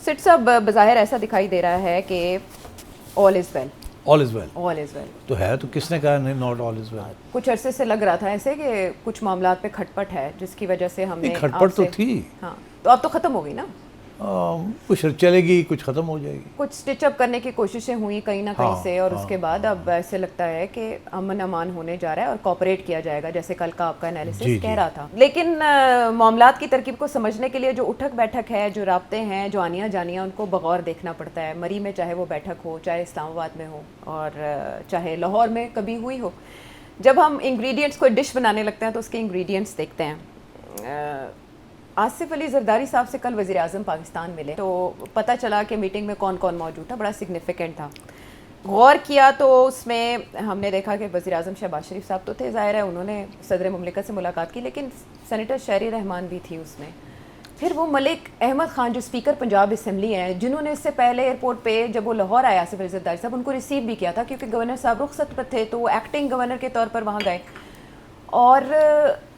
سٹ صاحب بظاہر ایسا دکھائی دے رہا ہے کہ آل از ویل. آل از ویل آل از ویل تو ہے، تو کس نے کہا نہیں ناٹ آل از ویل؟ کچھ عرصے سے لگ رہا تھا ایسے کہ کچھ معاملات پہ کھٹ پٹ ہے جس کی وجہ سے ہم نے کھٹ پٹ تو تھی. ہاں تو اب تو ختم ہو گئی نا. کچھ چلے گی، کچھ ختم ہو جائے گی. کچھ اسٹچ اپ کرنے کی کوششیں ہوئی کہیں نہ کہیں سے، اور اس کے بعد اب ایسے لگتا ہے کہ امن امان ہونے جا رہا ہے اور کوآپریٹ کیا جائے گا، جیسے کل کا آپ کا انالیسس کہہ رہا تھا. لیکن معاملات کی ترکیب کو سمجھنے کے لیے جو اٹھک بیٹھک ہے، جو رابطے ہیں، جو آنیاں جانیاں، ان کو بغور دیکھنا پڑتا ہے. مری میں چاہے وہ بیٹھک ہو، چاہے اسلام آباد میں ہو، اور چاہے لاہور میں کبھی ہوئی ہو. جب ہم انگریڈینٹس کو ڈش بنانے لگتے ہیں تو اس کے انگریڈینٹس دیکھتے ہیں. آصف علی زرداری صاحب سے کل وزیر اعظم پاکستان ملے تو پتہ چلا کہ میٹنگ میں کون کون موجود تھا. بڑا سگنیفیکنٹ تھا. غور کیا تو اس میں ہم نے دیکھا کہ وزیر اعظم شہباز شریف صاحب تو تھے، ظاہر ہے انہوں نے صدر مملکت سے ملاقات کی، لیکن سینیٹر شہری رحمان بھی تھی اس میں. پھر وہ ملک احمد خان جو اسپیکر پنجاب اسمبلی ہیں، جنہوں نے اس سے پہلے ایئرپورٹ پہ جب وہ لاہور آیا آصف علی زرداری صاحب ان کو ریسیو بھی کیا تھا، کیونکہ گورنر صاحب رخصت پر تھے تو وہ ایکٹنگ گورنر کے طور پر وہاں گئے. اور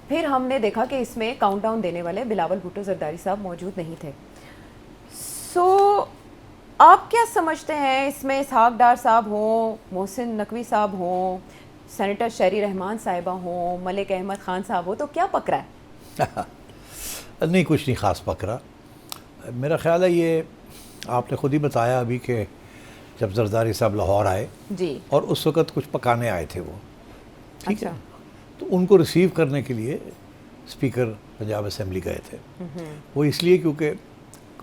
پھر ہم نے دیکھا کہ اس میں کاؤنٹ ڈاؤن دینے والے بلاول بھٹو زرداری صاحب موجود نہیں تھے. سو آپ کیا سمجھتے ہیں اس میں اسحاق ڈار صاحب ہوں، محسن نقوی صاحب ہوں، سینیٹر شہری رحمان صاحبہ ہوں، ملک احمد خان صاحب ہو، تو کیا پکڑا ہے؟ نہیں، کچھ نہیں خاص پکڑا. میرا خیال ہے یہ آپ نے خود ہی بتایا ابھی کہ جب زرداری صاحب لاہور آئے جی، اور اس وقت کچھ پکانے آئے تھے وہ، ٹھیک ہے، اچھا، تو ان کو ریسیو کرنے کے لیے اسپیکر پنجاب اسمبلی گئے تھے. وہ اس لیے کیونکہ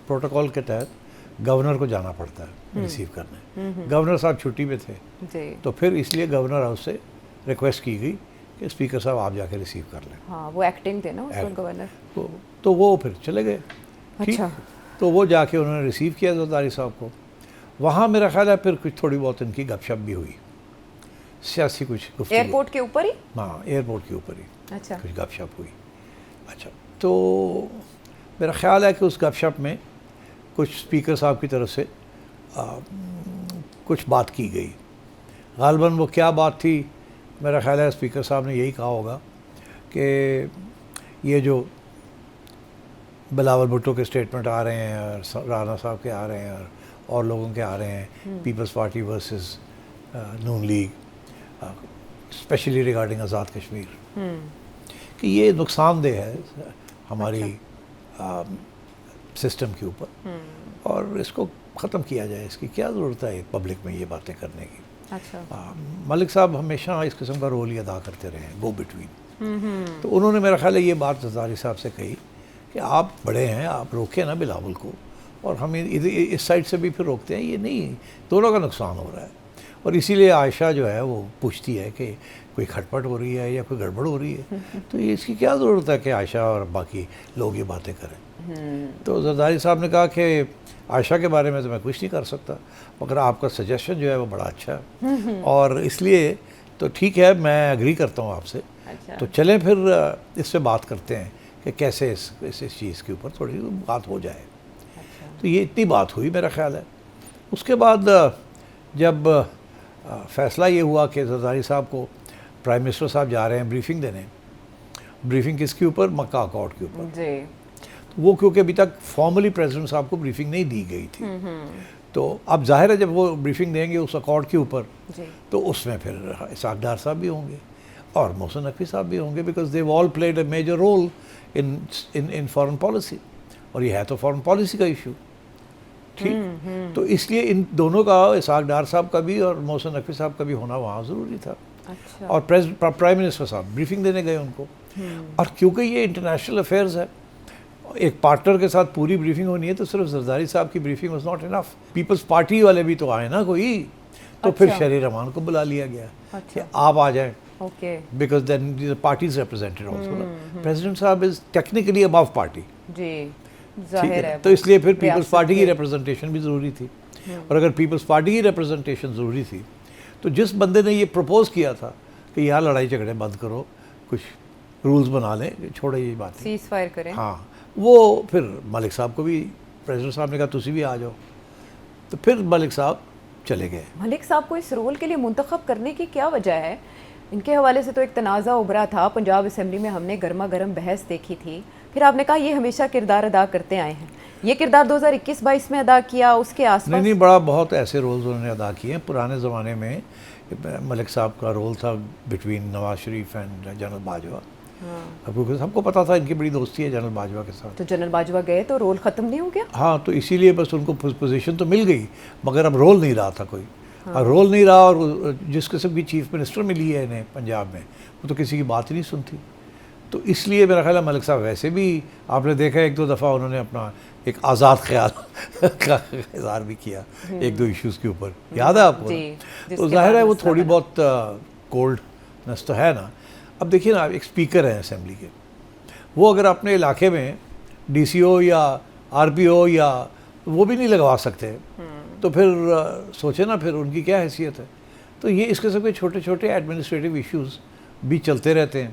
پروٹوکول کے تحت گورنر کو جانا پڑتا ہے ریسیو کرنے. گورنر صاحب چھٹی پہ تھے جی، تو پھر اس لیے گورنر ہاؤس سے ریکویسٹ کی گئی کہ اسپیکر صاحب آپ جا کے ریسیو کر لیں. ہاں وہ ایکٹنگ تھے نا اس وقت گورنر. تو وہ پھر چلے گئے. ٹھیک، اچھا، تو وہ جا کے انہوں نے ریسیو کیا زرداری صاحب کو. وہاں میرا خیال ہے پھر کچھ تھوڑی بہت ان کی گپ شپ بھی ہوئی، سیاسی کچھ گفتگو. ایئرپورٹ کے اوپر ہی؟ ہاں ایئرپورٹ کے اوپر ہی اچھا، کچھ گپ شپ ہوئی. اچھا، تو میرا خیال ہے کہ اس گپ شپ میں کچھ اسپیکر صاحب کی طرف سے کچھ بات کی گئی. غالباً وہ کیا بات تھی، میرا خیال ہے اسپیکر صاحب نے یہی کہا ہوگا کہ یہ جو بلاول بھٹو کے اسٹیٹمنٹ آ رہے ہیں اور رانا صاحب کے آ رہے ہیں اور لوگوں کے آ رہے ہیں، پیپلز پارٹی ورسز نون لیگ، اسپیشلی ریگارڈنگ آزاد کشمیر، کہ یہ نقصان دہ ہے ہماری سسٹم کے اوپر اور اس کو ختم کیا جائے. اس کی کیا ضرورت ہے پبلک میں یہ باتیں کرنے کی. اچھا، ملک صاحب ہمیشہ اس قسم کا رول ہی ادا کرتے رہے ہیں، گو بٹوین. تو انہوں نے میرا خیال ہے یہ بات زرداری صاحب سے کہی کہ آپ بڑے ہیں، آپ روکیں نا بلاول کو، اور ہم اس سائڈ سے بھی پھر روکتے ہیں. یہ نہیں، دونوں کا نقصان ہو رہا ہے. اور اسی لیے عائشہ جو ہے وہ پوچھتی ہے کہ کوئی کھٹ پٹ ہو رہی ہے یا کوئی گڑبڑ ہو رہی ہے. تو یہ اس کی کیا ضرورت ہے کہ عائشہ اور باقی لوگ یہ باتیں کریں. تو زرداری صاحب نے کہا کہ عائشہ کے بارے میں تو میں کچھ نہیں کر سکتا، مگر آپ کا سجیشن جو ہے وہ بڑا اچھا ہے، اور اس لیے تو ٹھیک ہے، میں ایگری کرتا ہوں آپ سے. تو چلیں پھر اس سے بات کرتے ہیں کہ کیسے اس چیز کے اوپر تھوڑی بات ہو جائے. تو یہ اتنی بات ہوئی میرا خیال ہے. اس کے بعد جب فیصلہ یہ ہوا کہ زرداری صاحب کو پرائم منسٹر صاحب جا رہے ہیں بریفنگ دینے، بریفنگ کس کے اوپر؟ مکہ اکارڈ کے اوپر. جی، وہ کیونکہ ابھی تک فارملی پریزیڈنٹ صاحب کو بریفنگ نہیں دی گئی تھی، تو اب ظاہر ہے جب وہ بریفنگ دیں گے اس اکارڈ کے اوپر تو اس میں پھر اسحاق ڈار صاحب بھی ہوں گے اور محسن نقوی صاحب بھی ہوں گے، because they all played a major role in foreign policy, اور یہ ہے تو فارن پالیسی کا ایشو. ٹھیک، تو اس لیے ان دونوں کا، اسحاق ڈار صاحب کا بھی اور محسن نقوی صاحب کا بھی ہونا وہاں ضروری تھا. اور پرائم منسٹر صاحب بریفنگ دینے گئے ان کو. اور کیونکہ یہ انٹرنیشنل افیئرز ہے، ایک پارٹنر کے ساتھ پوری بریفنگ ہونی ہے، تو صرف زرداری صاحب کی briefing was not enough. Peoples Party والے بھی تو آئے نا کوئی، تو پھر شہری رحمان کو بلا لیا گیا کہ آپ آ جائیں، because then the parties represented also. President صاحب از ٹیکنیکلی ابو پارٹی، جی ظاہر ہے، تو اس لیے پھر پیپلز پارٹی کی ریپرزنٹیشن بھی ضروری تھی. اور اگر پیپلز پارٹی کی ریپرزنٹیشن ضروری تھی تو جس بندے نے یہ پروپوز کیا تھا کہ یہاں لڑائی جھگڑے بند کرو، کچھ رولز بنا لیں، چھوڑے یہ باتیں، سیز فائر کریں، ہاں، وہ پھر ملک صاحب کو بھی پریزیڈنٹ صاحب نے کہا تسی بھی آ جاؤ، تو پھر ملک صاحب چلے گئے. ملک صاحب کو اس رول کے لیے منتخب کرنے کی کیا وجہ ہے؟ ان کے حوالے سے تو ایک تنازع ابھرا تھا پنجاب اسمبلی میں، ہم نے گرما گرم بحث دیکھی تھی، پھر آپ نے کہا یہ ہمیشہ کردار ادا کرتے آئے ہیں، یہ کردار 2021-22 میں ادا کیا اس کے آس پاس؟ نہیں بہت ایسے رولز انہوں نے ادا کیے ہیں. پرانے زمانے میں ملک صاحب کا رول تھا between Nawaz Sharif and general Bajwa. کیونکہ سب کو پتا تھا ان کی بڑی دوستی ہے جنرل باجوہ کے ساتھ. تو جنرل باجوہ گئے تو رول ختم نہیں ہو گیا؟ ہاں, تو اسی لیے بس ان کو پوزیشن تو مل گئی مگر اب رول نہیں رہا تھا کوئی. اور رول نہیں رہا, اور جس قسم کی چیف منسٹر ملی ہے انہیں پنجاب میں, وہ تو کسی کی بات ہی نہیں سنتی. تو اس لیے میرا خیال ہے ملک صاحب ویسے بھی آپ نے دیکھا ایک دو دفعہ انہوں نے اپنا ایک آزاد خیال کا اظہار بھی کیا ایک دو ایشوز کے اوپر, یاد ہے آپ کو؟ تو ظاہر ہے وہ تھوڑی بہت کولڈنس تو ہے نا. اب دیکھیے نا, ایک اسپیکر ہیں اسمبلی کے, وہ اگر اپنے علاقے میں ڈی سی او یا آر پی او یا وہ بھی نہیں لگوا سکتے تو پھر سوچے نا پھر ان کی کیا حیثیت ہے. تو یہ اس قسم کے چھوٹے چھوٹے ایڈمنسٹریٹو ایشوز بھی چلتے رہتے ہیں.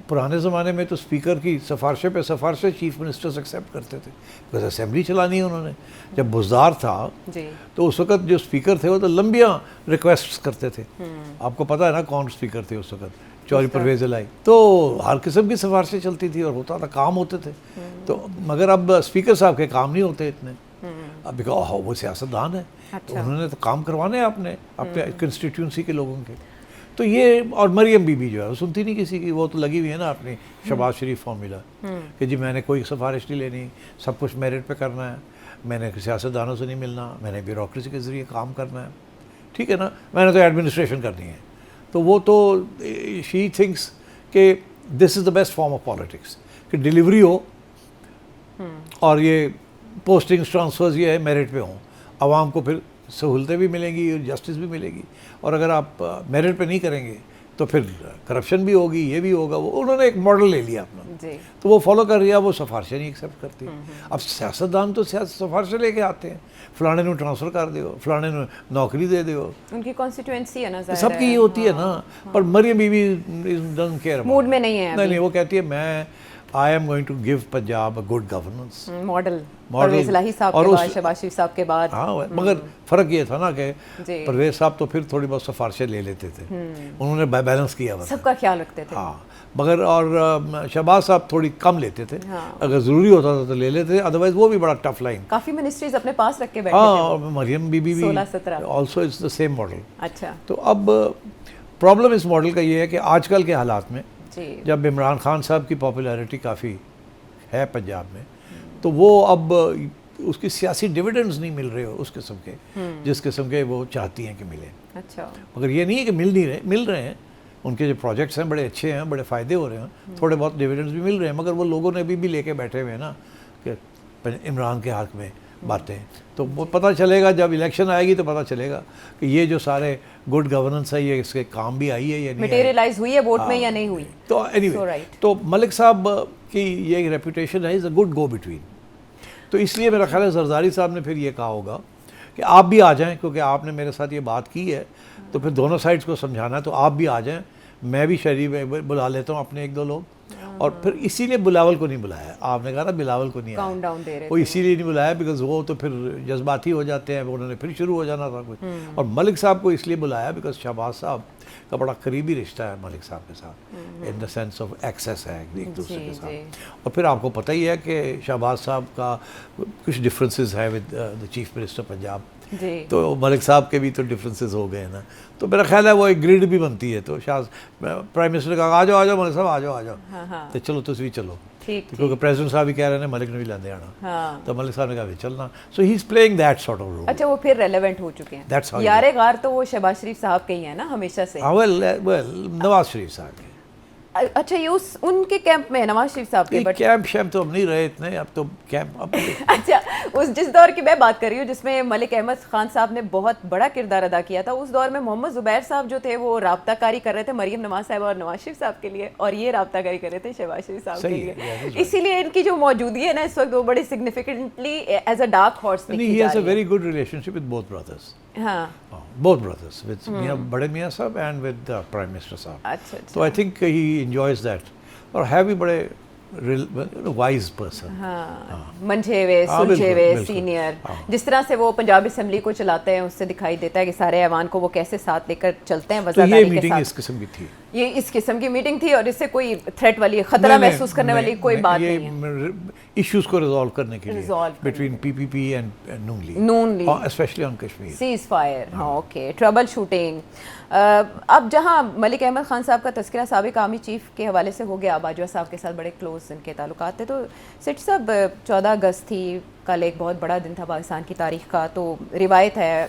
پرانے زمانے میں تو اسپیکر کی سفارشیں پہ سفارشیں چیف منسٹرز ایکسیپٹ کرتے تھے, بس اسمبلی چلانی ہے انہوں نے. جب بزدار تھا تو اس وقت جو اسپیکر تھے وہ تو لمبیاں ریکویسٹس کرتے تھے. آپ کو پتہ ہے نا کون اسپیکر تھے اس وقت, چوہری پرویز الہی. تو ہر قسم کی سفارشیں چلتی تھی اور ہوتا تھا, کام ہوتے تھے. تو مگر اب اسپیکر صاحب کے کام نہیں ہوتے اتنے. اب وہ سیاستدان ہے, انہوں نے تو کام کروانے ہیں اپنے کنسٹیٹیونسی کے لوگوں کے. تو یہ, اور مریم بی بی جو ہے وہ سنتی نہیں کسی کی, وہ تو لگی ہوئی ہے نا اپنی شہباز شریف فارمولا کہ جی میں نے کوئی سفارش نہیں لینی, سب کچھ میرٹ پہ کرنا ہے, میں نے سیاستدانوں سے نہیں ملنا, میں نے بیوروکریسی کے ذریعے کام کرنا ہے, ٹھیک ہے نا, میں نے تو ایڈمنسٹریشن کرنی ہے. تو وہ تو شی تھنکس کہ this is the best form of politics, کہ ڈیلیوری ہو اور یہ پوسٹنگس ٹرانسفرز یہ ہے میرٹ پہ ہوں, عوام کو پھر سہولتیں بھی ملیں گی اور جسٹس بھی ملے گی. اور اگر آپ میرٹ پہ نہیں کریں گے تو پھر کرپشن بھی ہوگی, یہ بھی ہوگا. وہ انہوں نے ایک ماڈل لے لیا اپنا, تو وہ فالو کر رہی ہے, وہ سفارشیں نہیں ایکسیپٹ کرتی. اب سیاستدان تو سفارشیں لے کے آتے ہیں, فلانے نو ٹرانسفر کر دیو, فلانے نو نوکری دے دیو, ان کی کانسٹیٹوئنسی ہے نا, سب کی یہ ہوتی ہے نا. پر Maryam be be doesn't care, mood میں نہیں ہے. نہیں, وہ کہتی ہے میں I am going to give Punjab a good governance. Model Pervaiz Elahi صاحب کے بعد, شہباز شریف صاحب کے بعد. ہاں, مگر فرق یہ تھا نا کہ پرویز صاحب تو پھر تھوڑی بہت سفارشیں لے لیتے تھے, انہوں نے بیلنس کیا ہوا, سب کا خیال رکھتے تھے. ہاں, مگر اور شہباز صاحب تھوڑی کم لیتے تھے, اگر ضروری ہوتا تھا تو لے لیتے, ادروائز وہ بھی بڑا ٹف لائن. کافی منسٹریز اپنے پاس رکھ کے بیٹھے تھے. ہاں, مریم بی بی بھی also it's the same model. اچھا, تو اب پرابلم اس ماڈل کا یہ ہے کہ آج کل کے حالات میں جب عمران خان صاحب کی پاپولیرٹی کافی ہے پنجاب میں, تو وہ اب اس کی سیاسی ڈیویڈنڈز نہیں مل رہے ہو اس قسم کے جس قسم کے وہ چاہتی ہیں کہ ملیں. اچھا, مگر یہ نہیں ہے کہ مل رہے ہیں, ان کے جو پروجیکٹس ہیں بڑے اچھے ہیں, بڑے فائدے ہو رہے ہیں, تھوڑے بہت ڈیویڈنڈز بھی مل رہے ہیں, مگر وہ لوگوں نے ابھی بھی لے کے بیٹھے ہوئے ہیں نا کہ عمران کے حق میں باتیں. تو وہ پتہ چلے گا جب الیکشن آئے گی تو پتہ چلے گا کہ یہ جو سارے گڈ گورننس ہے یہ اس کے کام بھی آئی ہے یا نہیں, میٹیریلائز ہوئی ہے ووٹ میں یا نہیں ہوئی. تو اینی وے, تو ملک صاحب کی یہ ریپوٹیشن ہے از اے گڈ گو بٹوین. تو اس لیے میرا خیال ہے زرداری صاحب نے پھر یہ کہا ہوگا کہ آپ بھی آ جائیں, کیونکہ آپ نے میرے ساتھ یہ بات کی ہے تو پھر دونوں سائڈس کو سمجھانا ہے, تو آپ بھی آ جائیں, میں بھی شریف بلا لیتا ہوں اپنے ایک دو لوگ. اور پھر اسی لیے بلاول کو نہیں بلایا, آپ نے کہا نا بلاول کو نہیں آیا, وہ اسی لیے نہیں بلایا بیکاز وہ تو پھر جذباتی ہو جاتے ہیں, انہوں نے پھر شروع ہو جانا تھا کچھ. اور ملک صاحب کو اس لیے بلایا بیکاز شہباز صاحب کا بڑا قریبی رشتہ ہے ملک صاحب کے ساتھ, ان دا سینس آف ایکسیس ہے ایک دوسرے کے ساتھ. اور پھر آپ کو پتہ ہی ہے کہ شہباز صاحب کا کچھ ڈفرینسز ہے with the chief minister Punjab, تو ملک صاحب کے بھی تو ڈفرینسز ہو گئے نا. تو میرا خیال ہے وہ ایک گریڈ بھی بنتی ہے. تو پرائم منسٹر نے کہا آ جاؤ ملک صاحب آ جاؤ, تو چلو تم بھی چلو, کیونکہ پریزیڈنٹ صاحب بھی کہہ رہے ہیں ملک نے بھی لاندے آنا, تو ملک صاحب نے کہا چلنا. So he is playing that sort of role. اچھا, وہ پھر ریلیونٹ ہو چکے ہیں. یار غار تو وہ شہباز شریف صاحب کے ہی ہیں نا ہمیشہ سے. ویل نواز شریف صاحب کے. اچھا, یہ ان کے کیمپ میں نواز شریف صاحب کے, بٹ کیمپ شیمپ تو اب نہیں رہے اتنے, اب تو کیمپ اب. اچھا, جس دور کی میں بات کر رہی ہوں جس میں ملک احمد خان صاحب نے بہت بڑا کردار ادا کیا تھا, اس دور میں محمد زبیر صاحب جو تھے وہ رابطہ کاری کر رہے تھے مریم نواز صاحب اور نواز شریف صاحب کے لیے, اور یہ رابطہ کاری کر رہے تھے شہباز شریف صاحب کے لیے. اسی لیے ان کی جو موجودگی ہے نا اس وقت وہ بڑی significantly as a dark horse دیکھی جا رہی ہے. He has a very good relationship with both brothers. ہاں, both brothers, with بڑے میاں صاحب and with the Prime Minister صاحب. اچھا, تو I think he enjoys that. اور ہے بھی بڑے وائز پرسن. ہاں, منجھے ہوئے سلجھے ہوئے سینئر, جس طرح سے وہ پنجاب اسمبلی کو چلاتے ہیں اس سے دکھائی دیتا ہے کہ سارے ایوان کو وہ کیسے ساتھ لے کر چلتے ہیں. تو یہ میٹنگ اس قسم کی تھی. یہ اس قسم کی میٹنگ تھی اور اس سے کوئی تھریٹ والی خطرہ محسوس کرنے والی کوئی بات نہیں ہے. ایشوز کو ریزالو کرنے کے لیے between P P P and Noon League especially on Kashmir. Ceasefire. ہاں اوکے. Troubleshooting. اب جہاں ملک احمد خان صاحب کا تذکرہ سابق آرمی چیف کے حوالے سے ہو گیا, باجوہ صاحب کے ساتھ بڑے کلوز ان کے تعلقات تھے, تو سیٹھی صاحب 14 اگست تھی, کل ایک بہت بڑا دن تھا پاکستان کی تاریخ کا, تو روایت ہے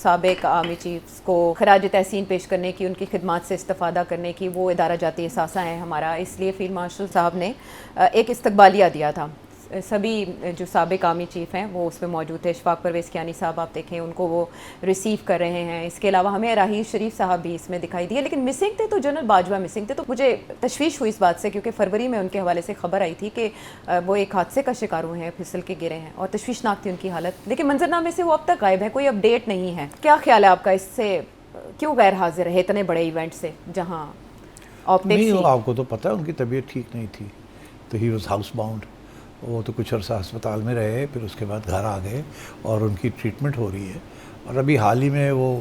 سابق آرمی چیفز کو خراج تحسین پیش کرنے کی, ان کی خدمات سے استفادہ کرنے کی. وہ ادارہ جاتی اثاثہ ہیں ہمارا, اس لیے فیلڈ مارشل صاحب نے ایک استقبالیہ دیا تھا. سبھی جو سابق آرمی چیف ہیں وہ اس میں موجود تھے. اشفاق پرویز کیانی صاحب آپ دیکھیں ان کو وہ ریسیو کر رہے ہیں. اس کے علاوہ ہمیں راہیل شریف صاحب بھی اس میں دکھائی دیے, لیکن مسنگ تھے تو جنرل باجوہ مسنگ تھے. تو مجھے تشویش ہوئی اس بات سے, کیونکہ فروری میں ان کے حوالے سے خبر آئی تھی کہ وہ ایک حادثے کا شکار ہوئے ہیں, پھسل کے گرے ہیں اور تشویشناک تھی ان کی حالت, لیکن منظرنامے سے وہ اب تک غائب ہے, کوئی اپڈیٹ نہیں ہے. کیا خیال ہے آپ کا, اس سے کیوں غیر حاضر ہے اتنے بڑے ایونٹ سے جہاں آپٹکس؟ نہیں, آپ کو تو پتہ ہے ان کی طبیعت ٹھیک نہیں تھی, تو ہی واز ہاؤس باؤنڈ. وہ تو کچھ عرصہ ہسپتال میں رہے, پھر اس کے بعد گھر آ گئے اور ان کی ٹریٹمنٹ ہو رہی ہے. اور ابھی حال ہی میں وہ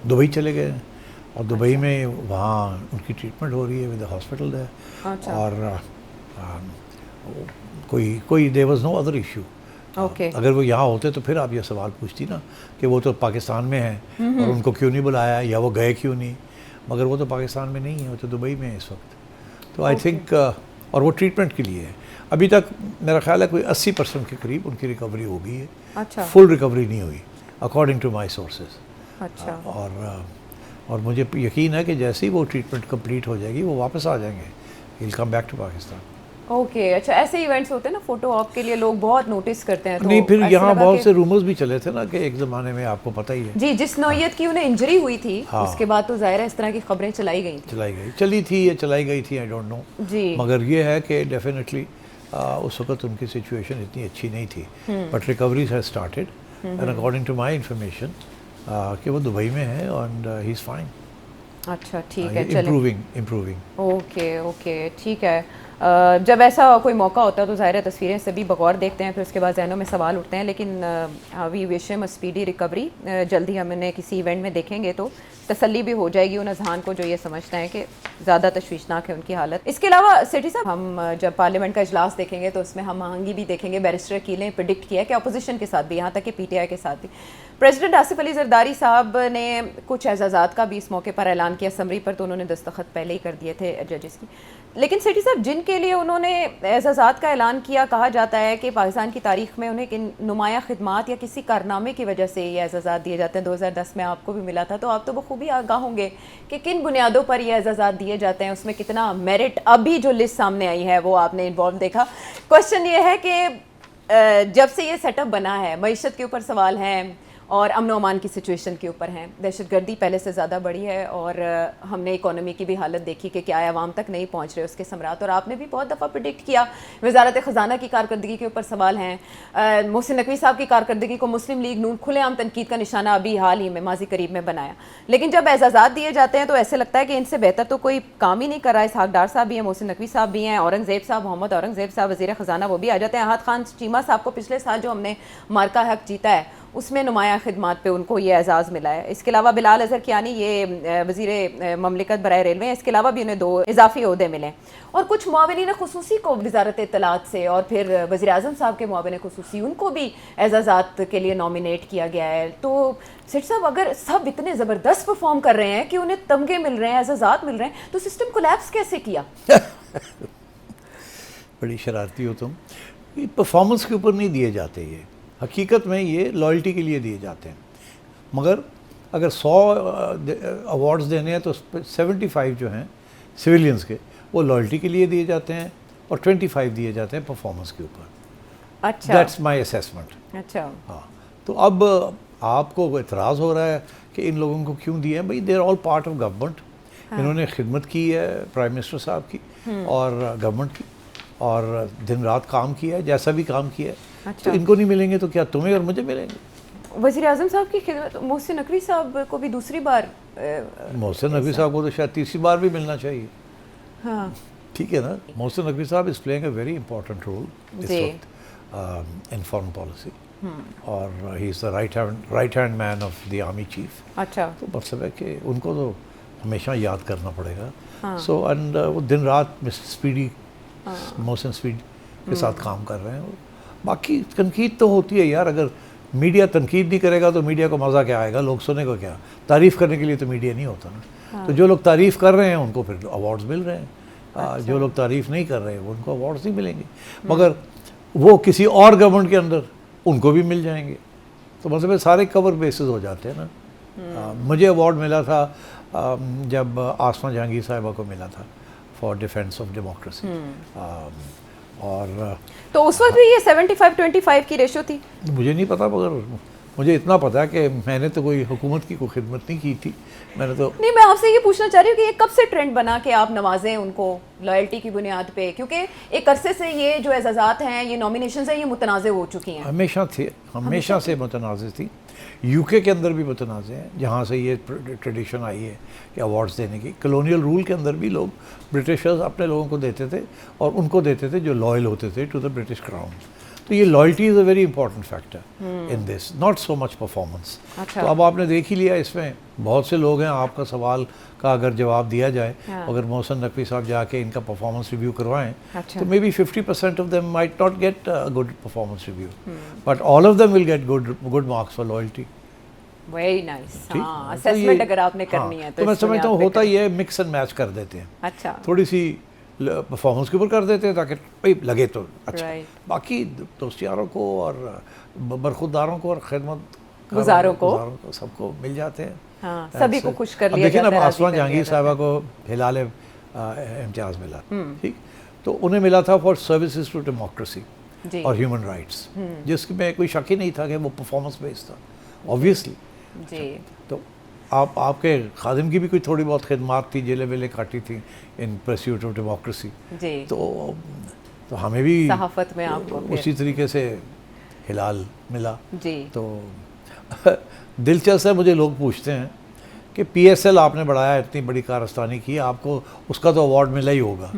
دبئی چلے گئے اور دبئی میں وہاں ان کی ٹریٹمنٹ ہو رہی ہے ود ہاسپٹل ہے. اور کوئی there was no other issue. اگر وہ یہاں ہوتے تو پھر آپ یہ سوال پوچھتی نا کہ وہ تو پاکستان میں ہیں اور ان کو کیوں نہیں بلایا یا وہ گئے کیوں نہیں, مگر وہ تو پاکستان میں نہیں ہے, وہ تو دبئی میں ہے اس وقت. تو آئی تھنک اور وہ ٹریٹمنٹ کے لیے ہے. ابھی تک میرا خیال ہے کوئی 80% کے قریب ان کی ریکوری ہو گئی ہے. فل ریکوری نہیں ہوئی اکارڈنگ ٹو مائی سورسز. اور مجھے یقین ہے کہ جیسے ہی وہ ٹریٹمنٹ کمپلیٹ ہو جائے گی وہ واپس آ جائیں گے, he will come back to Pakistan. Okay. اچھا, ایسے ایونٹس ہوتے ہیں نا فوٹو آپ کے لیے لوگ بہت نوٹس کرتے ہیں. نہیں, پھر یہاں بہت سے رومرز بھی چلے تھے نا کہ ایک زمانے میں آپ کو پتہ ہی ہے جی جس نوعیت کی انہیں انجری ہوئی تھی اس کے بعد تو ظاہر ہے اس طرح کی خبریں چلائی گئی تھی یا چلائی گئی تھی, آئی ڈونٹ نو. جی, مگر یہ ہے کہ ڈیفینیٹلی اس وقت ان کی سچویشن اتنی اچھی نہیں تھی, but recoveries has started and according to my information کہ وہ دبئی میں ہے اینڈ ہی از فائن. اچھا ٹھیک ہے, امپروونگ. اوکے ٹھیک ہے. جب ایسا کوئی موقع ہوتا ہے تو ظاہر تصویریں سبھی بغور دیکھتے ہیں, پھر اس کے بعد ذہنوں میں سوال اٹھتے ہیں, لیکن وی وش ہم اسپیڈی ریکوری. جلدی ہم انہیں کسی ایونٹ میں دیکھیں گے تو تسلی بھی ہو جائے گی ان اذہان کو جو یہ سمجھتے ہیں کہ زیادہ تشویشناک ہے ان کی حالت. اس کے علاوہ سیٹھی صاحب, ہم جب پارلیمنٹ کا اجلاس دیکھیں گے تو اس میں ہم آہنگی بھی دیکھیں گے. بیرسٹر اکیل نے پریڈکٹ کیا کہ اپوزیشن کے ساتھ بھی, یہاں تک کہ پی ٹی آئی کے ساتھ بھی. پریزیڈنٹ آصف علی زرداری صاحب نے کچھ اعزازات کا بھی اس موقع پر اعلان کیا. سمری پر تو انہوں نے دستخط پہلے ہی کر دیے تھے ججز کی, لیکن سیٹھی صاحب جن کے لیے انہوں نے اعزازات کا اعلان کیا, کہا جاتا ہے کہ پاکستان کی تاریخ میں انہیں کن نمایاں خدمات یا کسی کارنامے کی وجہ سے یہ اعزازات دیے جاتے ہیں. 2010 میں آپ کو بھی ملا تھا, تو آپ تو بخوبی آگاہ ہوں گے کہ کن بنیادوں پر یہ اعزازات دیے جاتے ہیں, اس میں کتنا میرٹ. ابھی جو لسٹ سامنے آئی ہے وہ آپ نے انوالو دیکھا. کوشچن یہ ہے کہ جب سے یہ سیٹ اپ بنا ہے, معیشت کے اوپر سوال ہیں اور امن و امان کی سچویشن کے اوپر ہیں. دہشت گردی پہلے سے زیادہ بڑھی ہے اور ہم نے اکانومی کی بھی حالت دیکھی کہ کیا عوام تک نہیں پہنچ رہے اس کے ثمرات, اور آپ نے بھی بہت دفعہ پریڈکٹ کیا. وزارت خزانہ کی کارکردگی کے اوپر سوال ہیں. محسن نقوی صاحب کی کارکردگی کو مسلم لیگ نون کھلے عام تنقید کا نشانہ ابھی حال ہی میں ماضی قریب میں بنایا. لیکن جب اعزازات دیے جاتے ہیں تو ایسے لگتا ہے کہ ان سے بہتر تو کوئی کام ہی نہیں کر رہا. اسحاق ڈار صاحب بھی ہیں, محسن نقوی صاحب بھی ہیں, اورنگزیب صاحب, محمد اورنگزیب صاحب وزیر خزانہ وہ بھی آ جاتے ہیں. احد خان چیمہ صاحب کو پچھلے سال جو ہم نے مارکا حق جیتا ہے اس میں نمایاں خدمات پہ ان کو یہ اعزاز ملا ہے. اس کے علاوہ بلال اظہر کیانی یہ وزیر مملکت برائے ریلوے ہیں, اس کے علاوہ بھی انہیں 2 اضافی عہدے ملے. اور کچھ معاونین خصوصی کو وزارت اطلاعات سے اور پھر وزیر اعظم صاحب کے معاون خصوصی ان کو بھی اعزازات کے لیے نامینیٹ کیا گیا ہے. تو سیٹھ صاحب اگر سب اتنے زبردست پرفارم کر رہے ہیں کہ انہیں تمغے مل رہے ہیں, اعزازات مل رہے ہیں, تو سسٹم کولیپس کیسے کیا؟ بڑی شرارتی ہو تم. پرفارمنس کے اوپر نہیں دیے جاتے, یہ حقیقت میں یہ لائلٹی کے لیے دیے جاتے ہیں. مگر اگر 100 ایوارڈز دینے ہیں تو 75 جو ہیں سویلینز کے وہ لائلٹی کے لیے دیے جاتے ہیں اور 25 دیے جاتے ہیں پرفارمنس کے اوپر. اچھا, دیٹس مائی اسیسمنٹ. اچھا ہاں, تو اب آپ کو اعتراض ہو رہا ہے کہ ان لوگوں کو کیوں دیے ہیں. بھائی they are all part of government. انہوں نے خدمت کی ہے پرائم منسٹر صاحب کی اور گورنمنٹ کی, اور دن رات کام کیا ہے, جیسا بھی کام کیا ہے. تو ان کو نہیں ملیں گے تو کیا تمہیں اور مجھے ملیں گے؟ وزیر اعظم صاحب کی خدمت, محسن نقوی صاحب کو بھی دوسری بار, محسن نقوی صاحب کو تو شاید تیسری بار بھی ملنا چاہیے. ہاں ٹھیک ہے نا. محسن نقوی صاحب is playing a very important role اس وقت ان فارن پالیسی, اور he is the right hand man of the army chief. اچھا, تو مطلب ہے کہ ان کو تو ہمیشہ یاد کرنا پڑے گا. سو اینڈ وہ دن رات مسٹر اسپیڈی محسن اسپیڈی کے ساتھ کام کر رہے ہیں. باقی تنقید تو ہوتی ہے یار, اگر میڈیا تنقید نہیں کرے گا تو میڈیا کو مزہ کیا آئے گا, لوگ سنے کو کیا, تعریف کرنے کے لیے تو میڈیا نہیں ہوتا نا. تو جو لوگ تعریف کر رہے ہیں ان کو پھر ایوارڈز مل رہے ہیں, جو لوگ تعریف نہیں کر رہے ہیں ان کو ایوارڈز نہیں ملیں گے, مگر وہ کسی اور گورنمنٹ کے اندر ان کو بھی مل جائیں گے. تو مطلب سارے کور بیسز ہو جاتے ہیں نا. مجھے ایوارڈ ملا تھا جب آسما جہانگیر صاحبہ کو ملا تھا فار ڈیفینس آف ڈیموکریسی, اور تو اس وقت بھی یہ 75-25 کی ریشو تھی. مجھے نہیں پتا, مگر مجھے اتنا پتا ہے کہ میں نے تو کوئی حکومت کی کوئی خدمت نہیں کی تھی. میں نے تو نہیں, میں آپ سے یہ پوچھنا چاہ رہی ہوں کہ یہ کب سے ٹرینڈ بنا کہ آپ نوازیں ان کو لائلٹی کی بنیاد پہ, کیونکہ ایک عرصے سے یہ جو اعزازات ہیں, یہ نامینیشنز ہیں, یہ متنازع ہو چکی ہیں. ہمیشہ سے متنازع تھی. یو کے اندر بھی متنازع ہیں, جہاں سے یہ ٹریڈیشن آئی ہے کہ ایوارڈز دینے کی. کلونیل رول کے اندر بھی لوگ برٹشرز اپنے لوگوں کو دیتے تھے, اور ان کو دیتے تھے جو لائل ہوتے تھے ٹو دا برٹش کراؤن. تو یہ loyalty is a very important factor in this, not so much performance. تو اب آپ نے دیکھ ہی لیا, اس میں بہت سے لوگ ہیں. آپ کا سوال کا اگر جواب دیا جائے, اگر محسن نقوی صاحب جا کے ان کا پرفارمنس ریویو کروائیں تو maybe 50% of them might not get good performance review, but all of them will get good marks for loyalty. Very nice. ہاں, اسیسمنٹ اگر آپ نے کرنی ہے تو میں سمجھتا ہوں ہوتا یہ مکس اینڈ میچ کر دیتے ہیں. اچھا, تھوڑی سی پرفارمنس کے اوپر کر دیتے ہیں تاکہ بھائی لگے تو اچھا. باقی دوستیاروں کو اور برخورداروں کو اور خدمت گزاروں کو سب کو مل جاتے ہیں. ہاں, سبھی کو خوش کر لیا جاتا ہے. جاتا ہے. لیکن اب آسما جہانگیر صاحبہ کو ہلال امتیاز ملا, ٹھیک, تو انہیں ملا تھا فار سروسز ٹو ڈیموکریسی اور ہیومن رائٹس, جس میں کوئی شک ہی نہیں تھا کہ وہ پرفارمنس بیسڈ تھا آبویسلی. جی, تو آپ کے خادم کی بھی کوئی تھوڑی بہت خدمات تھی, جیلیں ویلیں کاٹی تھیں ان پرسیوٹ آف ڈیموکریسی. جی, تو ہمیں بھی صحافت میں آپ کو اسی طریقے سے ہلال ملا. جی, تو دلچسپ ہے, مجھے لوگ پوچھتے ہیں کہ پی ایس ایل آپ نے بڑھایا, اتنی بڑی کارستانی کی, آپ کو اس کا تو ایوارڈ ملا ہی ہوگا.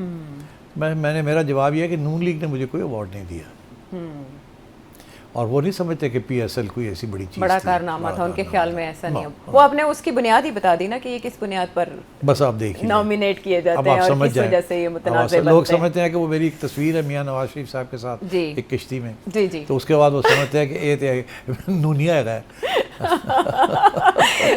میں نے میرا جواب یہ ہے کہ نون لیگ نے مجھے کوئی ایوارڈ نہیں دیا, اور وہ نہیں سمجھتے کہ پی ایس ایل کوئی ایسی بڑی چیز, بڑا کارنامہ تھا ان کے خیال میں. ایسا نہیں, وہ آپ نے اس کی بنیاد ہی بتا دی نا کہ یہ کس بنیاد پر بس آپ دیکھیے نامینیٹ کیے جاتے ہیں اور کس وجہ سے یہ متنازع بنتے ہیں. لوگ سمجھتے ہیں کہ وہ میری ایک تصویر ہے میاں نواز شریف صاحب کے ساتھ ایک کشتی میں, جی جی, تو اس کے بعد وہ سمجھتے ہیں کہ یہ نونیا ہے.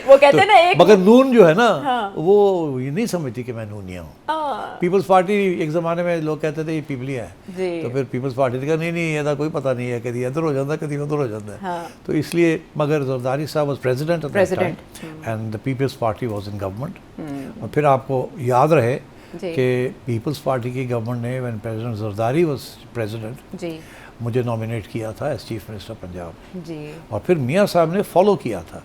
وہ کہتے ہیں نا ایک, مگر نون جو ہے نا وہ یہ نہیں سمجھتی کہ میں نونیا ہوں. پیپلز پارٹی ایک زمانے میں لوگ کہتے تھے یہ پیپلیا ہے, تو پھر پیپلز پارٹی نے کہا نہیں یہ کوئی پتہ نہیں ہے, کدی ادھر ہو جاتا ہے کدی ادھر ہو جاتا ہے. تو اس لیے, مگر زرداری صاحب was president at that time and the Peoples Party was in government. اور پھر آپ کو یاد رہے کہ پیپلز پارٹی کی گورنمنٹ نے when president Zardari was president مجھے نامینیٹ کیا تھا ایز چیف منسٹر پنجاب, اور پھر میاں صاحب نے فالو کیا تھا.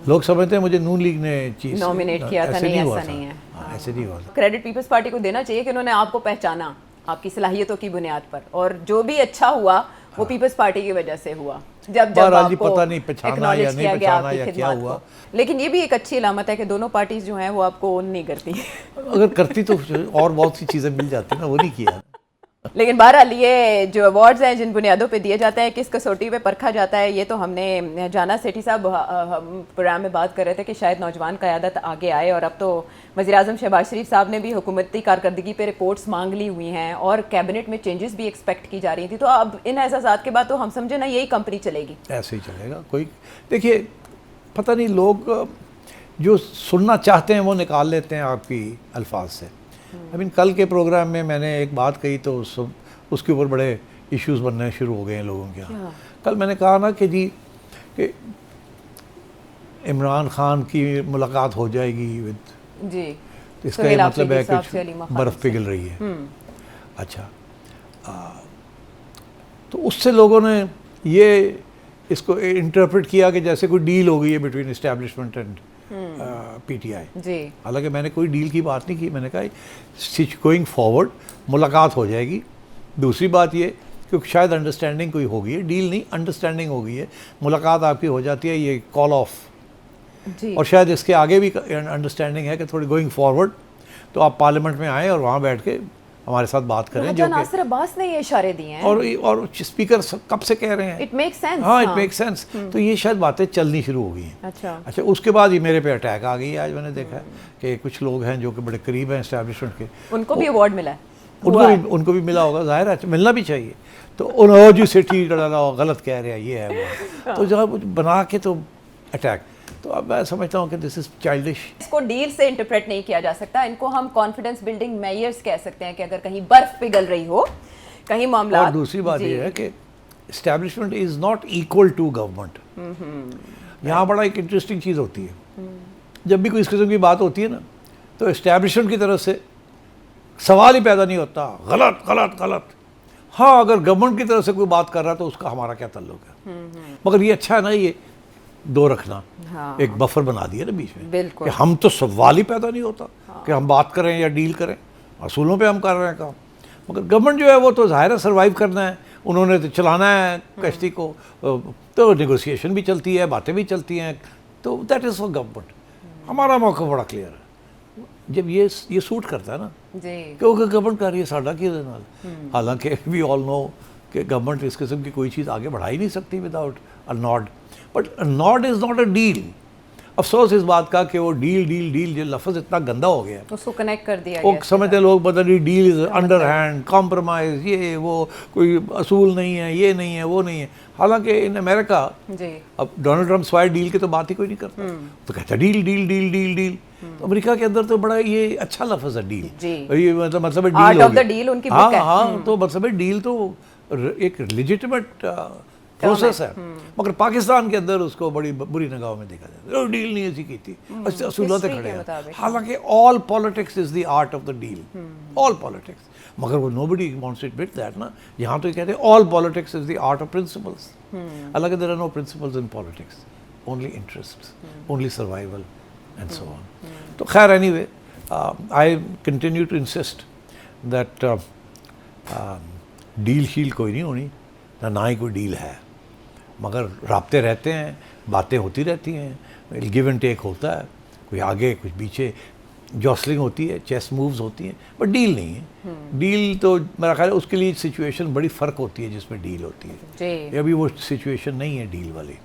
لوگ سمجھتے ہیں مجھے نون لیگ نے چیز نامینیٹ کیا تھا, نہیں ایسا نہیں ہے. ایسے نہیں ہوا تھا. کریڈٹ پیپلز پارٹی کو دینا چاہیے کہ انہوں نے آپ کو پہچانا آپ کی صلاحیتوں کی بنیاد پر, اور جو بھی اچھا ہوا وہ پیپلز پارٹی کی وجہ سے ہوا. جب آپ کو پتہ نہیں پہچانا یا نہیں پہچانا یا کیا ہوا, لیکن یہ بھی ایک اچھی علامت ہے کہ دونوں پارٹیز جو ہیں وہ آپ کو اون نہیں کرتی. اگر کرتی تو اور بہت سی چیزیں مل جاتی نا, وہ نہیں کیا. لیکن بہرحال یہ جو ایوارڈز ہیں جن بنیادوں پہ دیے جاتے ہیں, کس کسوٹی پہ پرکھا جاتا ہے, یہ تو ہم نے جانا. سیٹھی صاحب پروگرام میں بات کر رہے تھے کہ شاید نوجوان قیادت آگے آئے, اور اب تو وزیر اعظم شہباز شریف صاحب نے بھی حکومتی کارکردگی پہ رپورٹس مانگ لی ہوئی ہیں, اور کیبنٹ میں چینجز بھی ایکسپیکٹ کی جا رہی تھیں. تو اب ان اعزازات کے بعد تو ہم سمجھے نا یہی کمپنی چلے گی, ایسے ہی چلے گا. کوئی دیکھیے, پتہ نہیں لوگ جو سننا چاہتے ہیں وہ نکال لیتے ہیں آپ کی الفاظ سے. کل کے پروگرام میں نے ایک بات کہی تو اس کے اوپر بڑے ایشوز بننے شروع ہو گئے ہیں لوگوں کے یہاں. کل میں نے کہا نا کہ جی کہ عمران خان کی ملاقات ہو جائے گی جی, اس کا یہ مطلب ہے کہ برف پگھل رہی ہے. اچھا, تو اس سے لوگوں نے یہ اس کو انٹرپریٹ کیا کہ جیسے کوئی ڈیل ہو گئی ہے between establishment and P T I. حالانکہ میں نے کوئی ڈیل کی بات نہیں کی. میں نے کہا گوئنگ فارورڈ ملاقات ہو جائے گی. دوسری بات یہ کہ شاید انڈرسٹینڈنگ کوئی ہو گئی ہے, ڈیل نہیں انڈرسٹینڈنگ ہو گئی ہے, ملاقات آپ کی ہو جاتی ہے, یہ کال آف. اور شاید اس کے آگے بھی انڈرسٹینڈنگ ہے کہ تھوڑی گوئنگ فارورڈ تو آپ پارلیمنٹ میں آئیں اور وہاں بیٹھ کے ہمارے ساتھ بات کریں. راجہ ناصر عباس نے یہ اشارے دیے ہیں اور اسپیکر کب سے کہہ رہے ہیں. It make sense. ہاں اٹ میک سینس. تو یہ شاید باتیں چلنی شروع ہو گئی ہیں. اچھا اس کے بعد یہ میرے پہ اٹیک آ گئی. آج میں نے دیکھا کہ کچھ لوگ ہیں جو کہ بڑے قریب ہیں اسٹیبلشمنٹ کے, ان کو بھی ایوارڈ ملا ہے, ان کو بھی ملا ہوگا, ظاہر ہے ملنا بھی چاہیے. تو انہوں جی سے ٹھیک غلط کہہ رہے ہیں, یہ ہے وہ, تو جب بنا کے تو اٹیک. تو اب میں سمجھتا ہوں کہ دس از چائلڈش. اس کو ڈیل سے انٹرپریٹ نہیں کیا جا سکتا, ان کو ہم کانفیڈنس بلڈنگ میئرز کہہ سکتے ہیں کہ اگر کہیں برف پگھل رہی ہو, کہیں معاملات. اور دوسری بات یہ ہے کہ establishment is not equal to government. یہاں بڑا ایک انٹرسٹنگ چیز ہوتی ہے, جب بھی کوئی اس قسم کی بات ہوتی ہے نا, تو اسٹیبلشمنٹ کی طرف سے سوال ہی پیدا نہیں ہوتا غلط غلط غلط. ہاں اگر گورنمنٹ کی طرف سے کوئی بات کر رہا ہے تو اس کا ہمارا کیا تعلق ہے. مگر یہ اچھا ہے نا یہ دو رکھنا, ایک بفر بنا دیا نا بیچ میں, کہ ہم تو سوال ہی پیدا نہیں ہوتا کہ ہم بات کریں یا ڈیل کریں, اصولوں پہ ہم کر رہے ہیں کام. مگر گورنمنٹ جو ہے وہ تو ظاہر ہے سروائیو کرنا ہے, انہوں نے تو چلانا ہے کشتی کو, تو نیگوسیشن بھی چلتی ہے, باتیں بھی چلتی ہیں, تو دیٹ از فار گورنمنٹ. ہمارا موقع بڑا کلیئر ہے جب یہ سوٹ کرتا ہے نا, کیونکہ گورنمنٹ کر رہی ہے ساڈا کی نال. حالانکہ وی آل نو کہ گورنمنٹ اس قسم کی کوئی چیز آگے بڑھا ہی نہیں سکتی without a nod. But not is not a deal. افسوس اس بات کا کہ وہ ڈیل جو لفظ اتنا گندا ہو گیا, اس کو کنیکٹ کر دیا وہ سمجھتے لوگ پتہ نہیں deal is underhand compromise, یہ وہ کوئی اصول نہیں ہے, یہ نہیں ہے, وہ نہیں ہے. حالانکہ ان امریکہ اب ڈونلڈ ٹرمپ سوائے ڈیل کے تو بات ہی کوئی نہیں کرتا, تو کہتا ہے deal deal deal deal deal. تو امریکہ کے اندر تو بڑا یہ اچھا لفظ ہے ڈیل. یہ مطلب ڈیل, ہاں تو مطلب ڈیل تو ایک لیجٹمیٹ پروسیس ہے. مگر پاکستان کے اندر اس کو بڑی بری نگاہوں میں دیکھا جاتا ہے, ڈیل نہیں ایسی کی تھی, اصولات کھڑے ہیں. حالانکہ all politics is the art of the deal, all politics. مگر وہ nobody wants to admit that نا. یہاں تو یہ کہتے ہیں all politics is the art of principles. حالانکہ there are no principles in politics, only interests, only survival and so on. تو خیر anyway I continue to insist that deal shall کوئی نہیں ہونی, نہ ہی کوئی ڈیل ہے. مگر رابطے رہتے ہیں, باتیں ہوتی رہتی ہیں, گیو اینڈ ٹیک ہوتا ہے, کوئی آگے کچھ پیچھے جوسلنگ ہوتی ہے, چیس مووز ہوتی ہیں, بٹ ڈیل نہیں ہے. ڈیل تو میرا خیال ہے اس کے لیے سچویشن بڑی فرق ہوتی ہے جس میں ڈیل ہوتی ہے. ابھی وہ سچویشن نہیں ہے ڈیل والی.